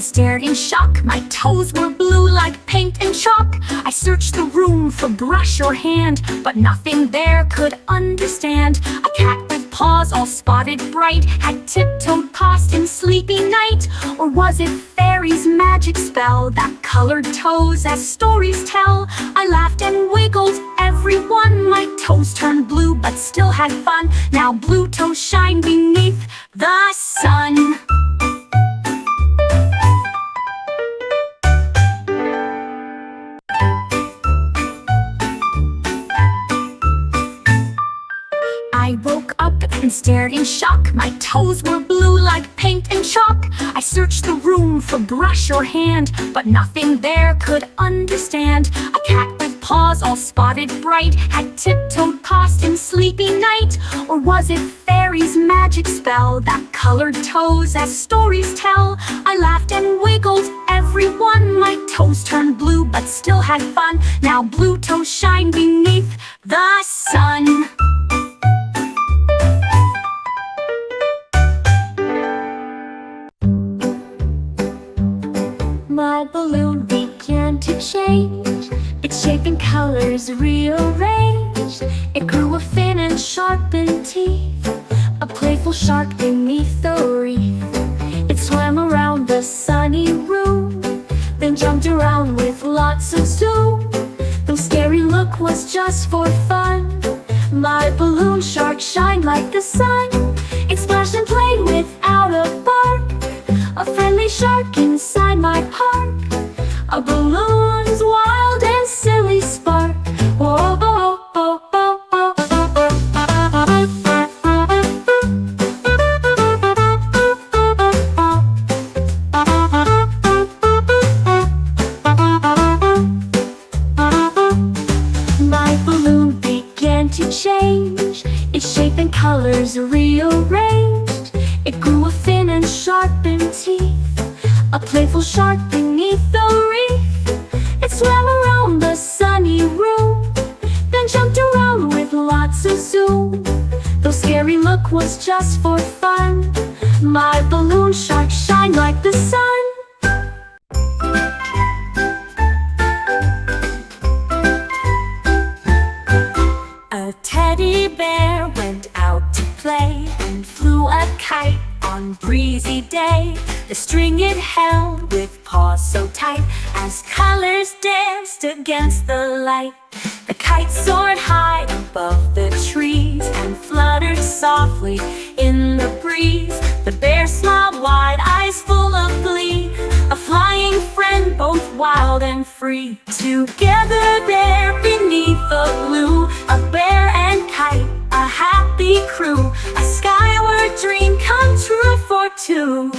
and stared in shock. My toes were blue like paint and chalk. I searched the room for brush or hand, but nothing there could understand. A cat with paws all spotted bright had tiptoed past in sleepy night. Or was it fairy's magic spell that colored toes as stories tell? I laughed and wiggled every one. My toes turned blue but still had fun. Now blue toes shine beneath the sun. I woke up and stared in shock. My toes were blue like paint and chalk. I searched the room for brush or hand, but nothing there could understand. A cat with paws all spotted bright had tiptoed past in sleepy night. Or was it fairy's magic spell that colored toes as stories tell? I laughed and wiggled every one. My toes turned blue but still had fun. Now blue toes shine beneath the sun. My balloon began to change, its shape and colors rearranged. It grew a fin and sharpened teeth, a playful shark beneath the reef. It swam around the sunny room, then jumped around with lots of zoom. Though scary look was just for fun, my balloon shark shined like the sun. It splashed and played without a bark, a friendly shark inside my park. A balloon's wild and silly spark. Whoa, whoa, whoa, whoa, whoa, My balloon began to change, its shape and colors rearranged. It grew a fin and sharpened teeth, a playful shark beneath the reef. It swam around the sunny room, then jumped around with lots of zoom. Though scary look was just for fun, my balloon shark shined like the sun. A teddy bear went out to play and flew a kite on breezy day. The string it held with paws so tight as colors danced against the light. The kite soared high above the trees and fluttered softly in the breeze. The bear smiled wide, eyes full of glee, a flying friend both wild and free. Together there beneath the blue, a bear and kite, a happy crew, a skyward dream come true for two.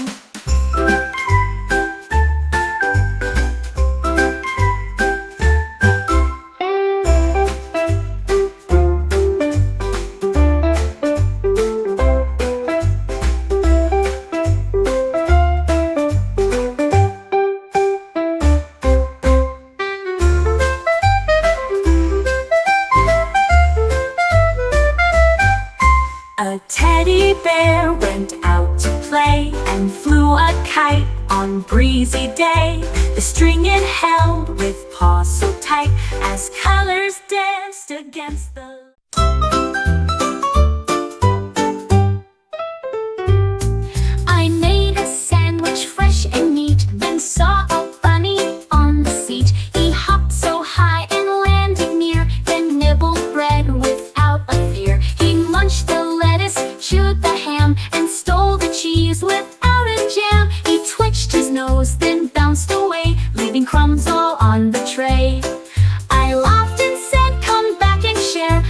A teddy bear went out to play and flew a kite on breezy day. The string it held with paws so tight as colors danced against the I made a sandwich fresh and neat, then saw a bunny on the seat. He hopped so high and landed near, then nibbled bread without a fear. He munched the lettuce, chewed the ham, and stole the cheese without a jam. He twitched his nose, then bounced away, leaving crumbs all on the tray. I laughed and said, come back and share.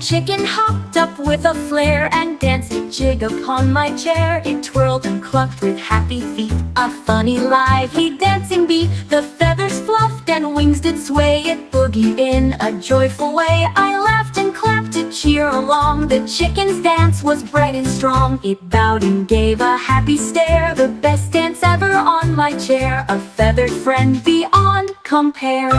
chicken hopped up with a flare and danced a jig upon my chair. It twirled and clucked with happy feet, a funny lively dancing beat. The feathers fluffed and wings did sway, it boogied in a joyful way. I laughed and clapped to cheer along, the chicken's dance was bright and strong. It bowed and gave a happy stare, the best dance ever on my chair, a feathered friend beyond compare.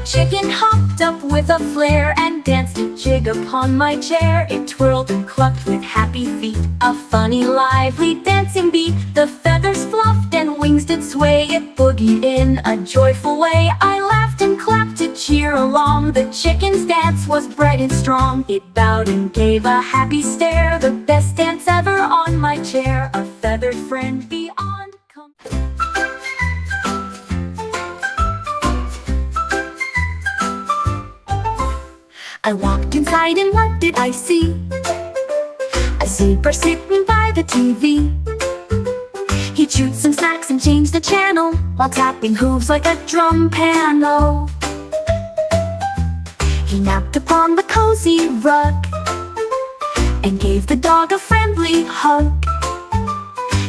Chicken hopped up with a flare and danced a jig upon my chair. It twirled and clucked with happy feet, a funny lively dancing beat. The feathers fluffed and wings did sway, it boogied in a joyful way. I laughed and clapped to cheer along, the chicken's dance was bright and strong. It bowed and gave a happy stare, the best dance ever on my chair, a feathered friend beyond compare. I walked inside and what did I see? A zebra sitting by the TV. He chewed some snacks and changed the channel while tapping hooves like a drum piano. He napped upon the cozy rug and gave the dog a friendly hug.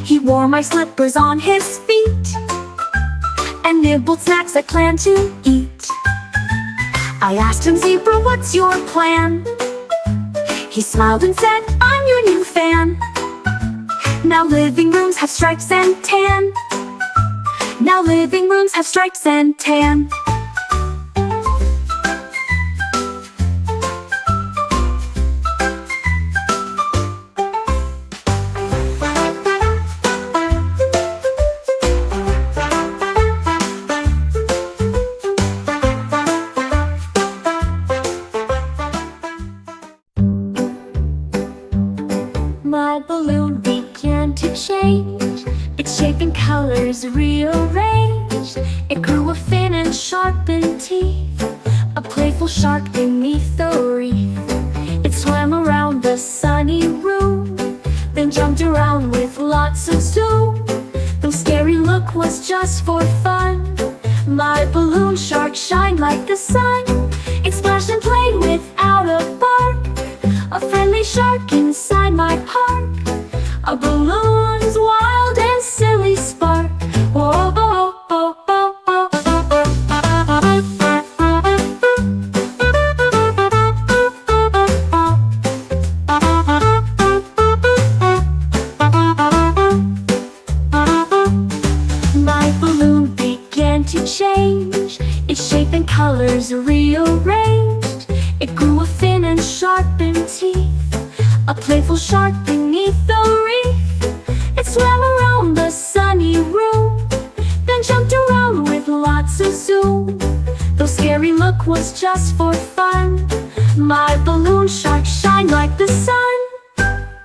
He wore my slippers on his feet and nibbled snacks I planned to eat. I asked him, "Zebra, what's your plan?" He smiled and said, "I'm your new fan. Now living rooms have stripes and tan. Now living rooms have stripes and tan." My balloon began to change, its shape and colors rearranged. It grew a fin and sharpened teeth, a playful shark beneath the reef. It swam around the sunny room, then jumped around with lots of zoom. Though scary look was just for fun, my balloon shark shined like the sun. It splashed and played without a bark, a friendly shark inside my park, a balloon's wild and silly spark. Whoa, oh, oh, oh, oh, My balloon began to change, its shape and colors rearranged. It grew a fin and sharpened teeth, a playful shark beneath the reef. It swam around the sunny room, then jumped around with lots of zoom. Though scary look was just for fun, my balloon shark shined like the sun.